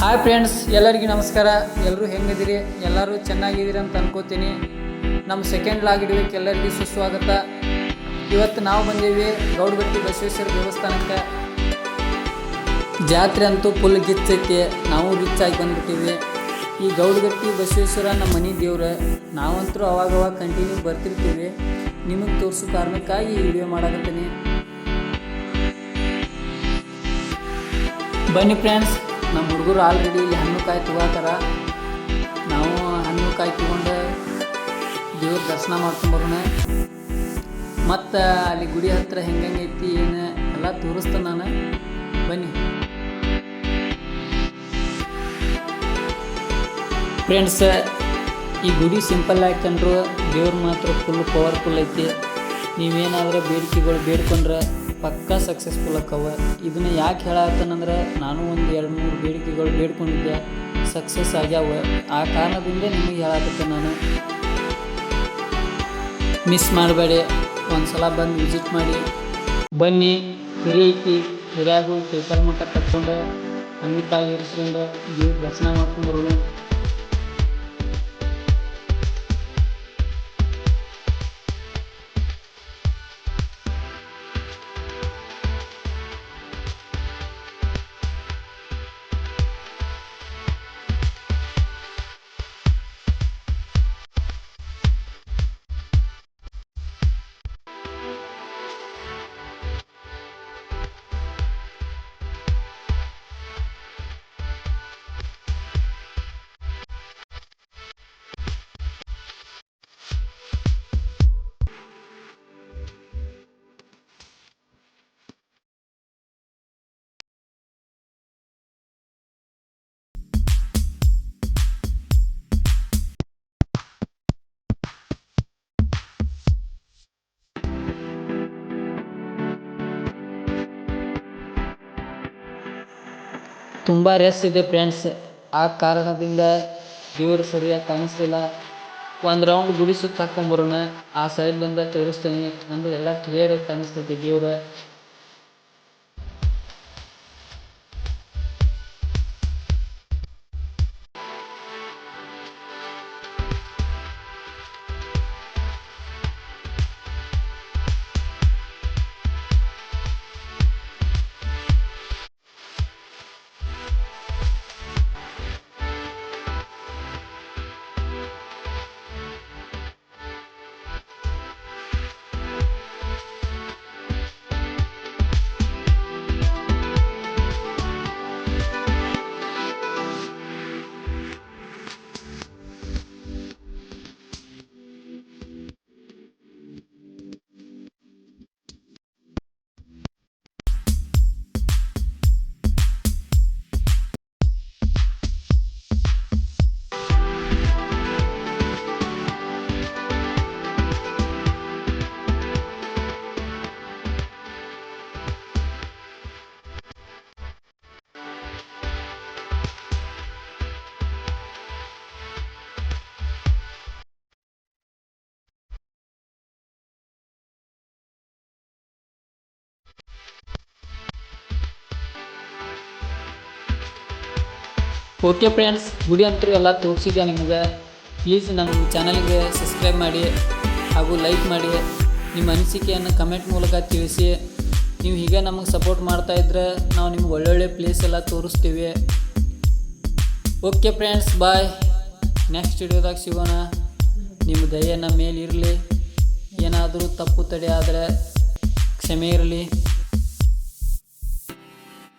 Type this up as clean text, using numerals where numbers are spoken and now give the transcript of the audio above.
Hi friends, ಎಲ್ಲರಿಗೂ ನಮಸ್ಕಾರ. ಎಲ್ಲರೂ ಹೆಂಗಿದ್ದೀರಿ? ಎಲ್ಲರೂ ಚೆನ್ನಾಗಿದ್ದೀರಿ ಅಂತ ಅನ್ಕೋತೀನಿ. ನಮ್ಮ ಸೆಕೆಂಡ್ ಲಾಗ್ ಹಿಡಿಯೋಕ್ಕೆ ಎಲ್ಲರಿಗೂ ಸುಸ್ವಾಗತ. ಇವತ್ತು ನಾವು ಬಂದೀವಿ ಗೌಡಗಟ್ಟಿ ಬಸವೇಶ್ವರ ದೇವಸ್ಥಾನಕ್ಕೆ. ಜಾತ್ರೆ ಅಂತೂ ಫುಲ್ ಗಿಚ್ಚೈತಿ. ನಾವು ರಿಚ್ ಆಗಿ ಬಂದ್ಬಿಟ್ಟಿವಿ. ಈ ಗೌಡಗಟ್ಟಿ ಬಸವೇಶ್ವರ ನಮ್ಮ ಮನೆ ದೇವ್ರು. ನಾವಂತರೂ ಅವಾಗವಾಗ ಕಂಟಿನ್ಯೂ ಬರ್ತಿರ್ತೀವಿ. ನಿಮಗೆ ತೋರಿಸೋ ಕಾರಣಕ್ಕಾಗಿ ಈ ವಿಡಿಯೋ ಮಾಡಾಕತ್ತೀನಿ. ಬನ್ನಿ ಫ್ರೆಂಡ್ಸ್, ನಮ್ಮ ಹುಡುಗರು ಆಲ್ರೆಡಿ ಇಲ್ಲಿ ಹಣ್ಣು ಕಾಯಿ ತಗೋತಾರ. ನಾವು ಹಣ್ಣು ಕಾಯಿ ತಗೊಂಡು ದೇವ್ರ ದರ್ಶನ ಮಾಡ್ಕೊಂಬರೋಣ. ಮತ್ತು ಅಲ್ಲಿ ಗುಡಿ ಹತ್ತಿರ ಹೆಂಗೈತಿ ಏನು ಎಲ್ಲ ತೋರಿಸ್ತಾನೆ ನಾನು. ಬನ್ನಿ ಫ್ರೆಂಡ್ಸ್, ಈ ಗುಡಿ ಸಿಂಪಲ್ ಯಾಕಂದ್ರು ದೇವ್ರು ಮಾತ್ರ ಫುಲ್ ಪವರ್ಫುಲ್ ಐತಿ. ನೀವೇನಾದರೂ ಬೇಡಿಕೆಗಳು ಬೇಡ್ಕೊಂಡ್ರೆ ಪಕ್ಕಾ ಸಕ್ಸಸ್ಫುಲ್ ಆಕ್ಕವ. ಇದನ್ನು ಯಾಕೆ ಹೇಳತ್ತಂದ್ರೆ ನಾನು ಒಂದು 2-3 ಬೇಡಿಕೆಗಳು ಬೇಡ್ಕೊಂಡಿದ್ದೆ, ಸಕ್ಸಸ್ ಆಗ್ಯಾವ. ಆ ಕಾರಣದಿಂದ ನಿಮಗೆ ಹೇಳತ್ತೆ ನಾನು. ಮಿಸ್ ಮಾಡಬೇಡಿ, ಒಂದು ಸಲ ಬಂದು ವಿಸಿಟ್ ಮಾಡಿ. ಬನ್ನಿ, ಹಿರಿ ಐತಿ, ಹಿರಿಯಾಗು ಪೇಪರ್ ಮಟ್ಟ ಕಟ್ಕೊಂಡು ಅಂಗಿತಾಗಿ ಇರಿಸ್ಕೊಂಡು ದೇವ್ರ ದರ್ಶನ ಮಾಡ್ಕೊಂಡ್ಬರೋಣ. ತುಂಬ ರೆಸ್ ಇದೆ ಫ್ರೆಂಡ್ಸ್. ಆ ಕಾರಣದಿಂದ ದೇವರು ಸರಿಯಾಗಿ ಕಾಣಿಸ್ತಿಲ್ಲ. ಒಂದು ರೌಂಡ್ ಗುಡಿ ಸುತ್ತ ಹಾಕ್ಕೊಂಬರೋಣ. ಆ ಸೈಡ್ಲಿಂದ ತೋರಿಸ್ತೀನಿ. ನಮ್ದು ಎಲ್ಲ ಕ್ಲಿಯರಾಗಿ ಕಾಣಿಸ್ತೈತಿ ದೇವ್ರ. ಓಕೆ ಫ್ರೆಂಡ್ಸ್, ಗುಡಿ ಅಂತೂ ಎಲ್ಲ ತೋರಿಸಿದ್ಯಾ ನಿಮಗೆ. ಪ್ಲೀಸ್ ನಮ್ಮ ಚಾನಲ್ಗೆ ಸಬ್ಸ್ಕ್ರೈಬ್ ಮಾಡಿ ಹಾಗೂ ಲೈಕ್ ಮಾಡಿ. ನಿಮ್ಮ ಅನಿಸಿಕೆಯನ್ನು ಕಮೆಂಟ್ ಮೂಲಕ ತಿಳಿಸಿ. ನೀವು ಹೀಗೆ ನಮಗೆ ಸಪೋರ್ಟ್ ಮಾಡ್ತಾಯಿದ್ರೆ ನಾವು ನಿಮ್ಗೆ ಒಳ್ಳೊಳ್ಳೆ ಪ್ಲೇಸ್ ಎಲ್ಲ ತೋರಿಸ್ತೀವಿ. ಓಕೆ ಫ್ರೆಂಡ್ಸ್, ಬಾಯ್. ನೆಕ್ಸ್ಟ್ ವಿಡಿಯೋದಾಗ ಸಿಗೋಣ. ನಿಮ್ಮ ದಯೆ ನಮ್ಮ ಮೇಲೆ ಇರಲಿ. ಏನಾದರೂ ತಪ್ಪು ತಡೆ ಆದರೆ ಕ್ಷಮೆ ಇರಲಿ.